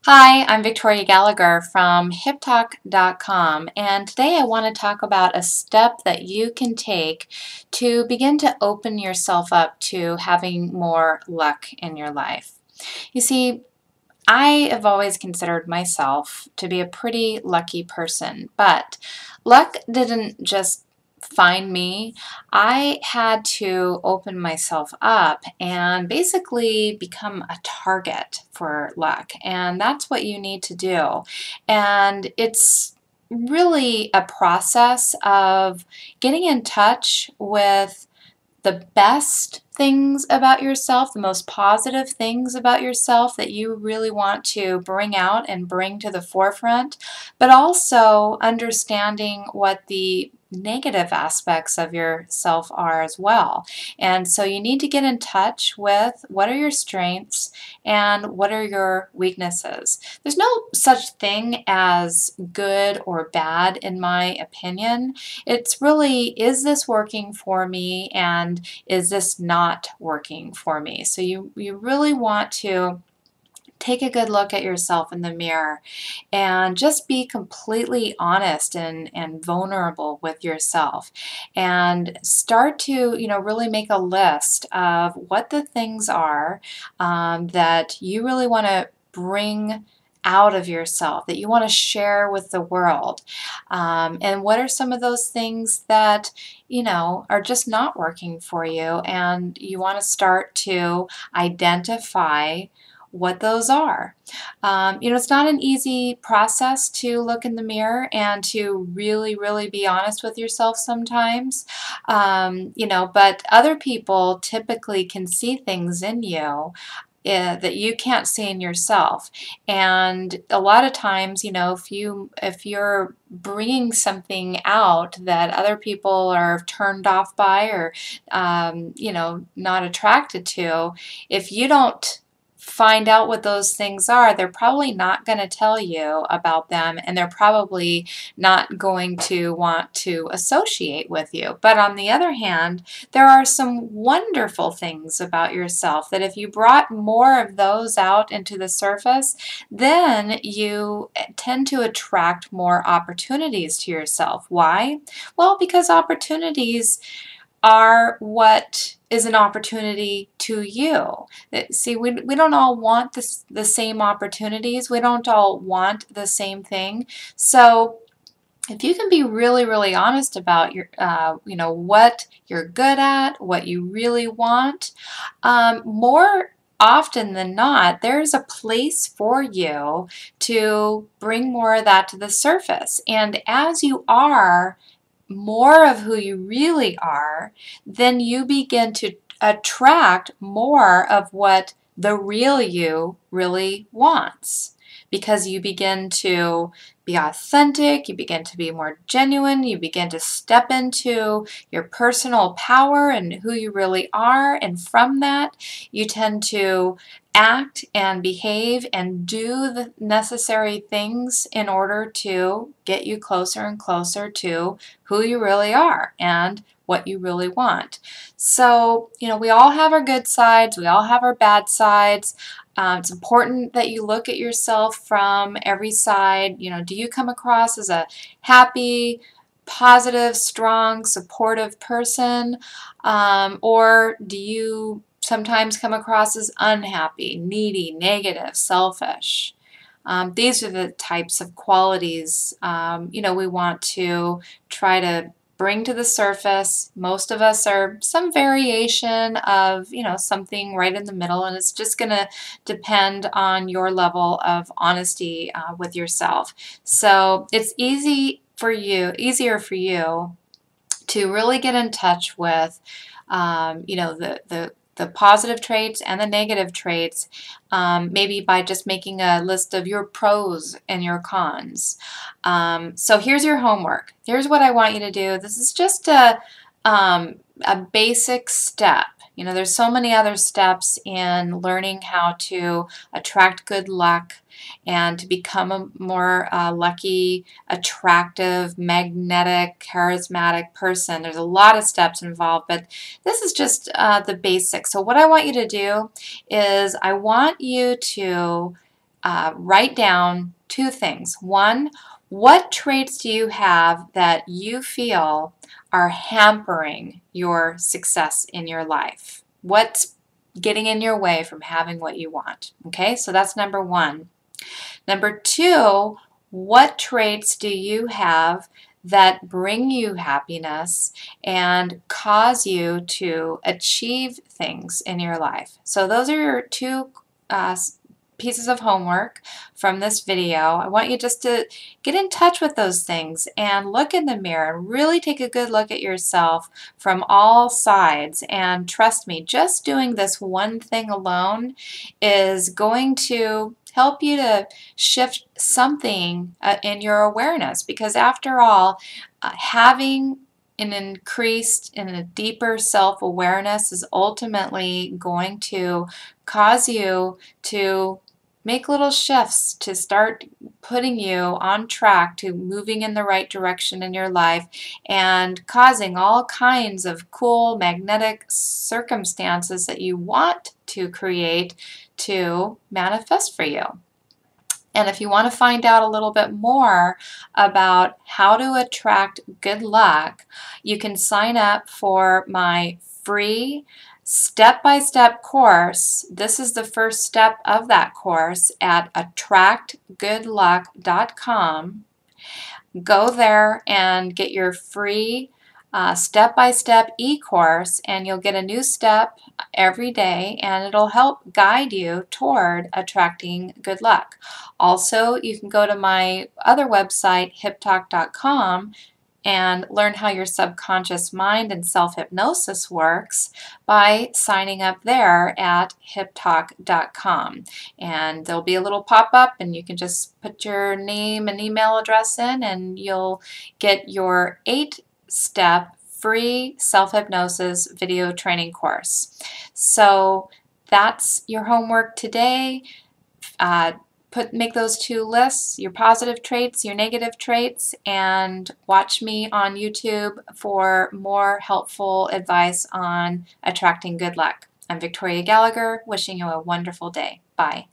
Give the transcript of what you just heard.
Hi, I'm Victoria Gallagher from HipTalk.com, and today I want to talk about a step that you can take to begin to open yourself up to having more luck in your life. You see, I have always considered myself to be a pretty lucky person, but luck didn't just find me. I had to open myself up and basically become a target for luck, and that's what you need to do. And it's really a process of getting in touch with the best things about yourself, the most positive things about yourself that you really want to bring out and bring to the forefront, but also understanding what the negative aspects of yourself are as well. And so you need to get in touch with what are your strengths and what are your weaknesses. There's no such thing as good or bad in my opinion. It's really, is this working for me and is this not working for me? So you really want to take a good look at yourself in the mirror and just be completely honest and vulnerable with yourself and start to, really make a list of what the things are that you really want to bring out of yourself, that you want to share with the world. And what are some of those things that, are just not working for you, and you want to start to identify what those are. It's not an easy process to look in the mirror and to really, really be honest with yourself sometimes, but other people typically can see things in you that you can't see in yourself. And a lot of times, if you're bringing something out that other people are turned off by or, not attracted to, if you don't find out what those things are, they're probably not going to tell you about them, and they're probably not going to want to associate with you. But on the other hand, there are some wonderful things about yourself that if you brought more of those out into the surface, then you tend to attract more opportunities to yourself. Why? Well, because opportunities are what is an opportunity to you. See, we don't all want the same opportunities. We don't all want the same thing. So if you can be really, really honest about what you're good at, what you really want, more often than not, there's a place for you to bring more of that to the surface. And as you are more of who you really are, then you begin to attract more of what the real you really wants. Because you begin to be authentic, you begin to be more genuine, you begin to step into your personal power and who you really are, and from that, you tend to act and behave and do the necessary things in order to get you closer and closer to who you really are and what you really want. So, we all have our good sides, we all have our bad sides. It's important that you look at yourself from every side. Do you come across as a happy, positive, strong, supportive person? Or do you sometimes come across as unhappy, needy, negative, selfish? These are the types of qualities, we want to try to bring to the surface. Most of us are some variation of, something right in the middle, and it's just going to depend on your level of honesty with yourself. So it's easier for you to really get in touch with, the positive traits and the negative traits, maybe by just making a list of your pros and your cons. So here's your homework. Here's what I want you to do. This is just a basic step. There's so many other steps in learning how to attract good luck and to become a more lucky, attractive, magnetic, charismatic person. There's a lot of steps involved, but this is just the basics. So what I want you to do is I want you to write down two things. One, what traits do you have that you feel are hampering your success in your life? What's getting in your way from having what you want? Okay, so that's number one. Number two, what traits do you have that bring you happiness and cause you to achieve things in your life? So those are your two pieces of homework from this video. I want you just to get in touch with those things and look in the mirror and really take a good look at yourself from all sides. And trust me, just doing this one thing alone is going to help you to shift something in your awareness, because after all, having an increased and a deeper self-awareness is ultimately going to cause you to make little shifts to start putting you on track to moving in the right direction in your life and causing all kinds of cool magnetic circumstances that you want to create to manifest for you. And if you want to find out a little bit more about how to attract good luck, you can sign up for my free step-by-step course. This is the first step of that course at attractgoodluck.com. Go there and get your free step-by-step e-course, and you'll get a new step every day, and it'll help guide you toward attracting good luck. Also, you can go to my other website, hiptalk.com, and learn how your subconscious mind and self-hypnosis works by signing up there at hiptalk.com. And there'll be a little pop-up, and you can just put your name and email address in, and you'll get your 8-step free self-hypnosis video training course. So that's your homework today. Make those two lists, your positive traits, your negative traits, and watch me on YouTube for more helpful advice on attracting good luck. I'm Victoria Gallagher, wishing you a wonderful day. Bye.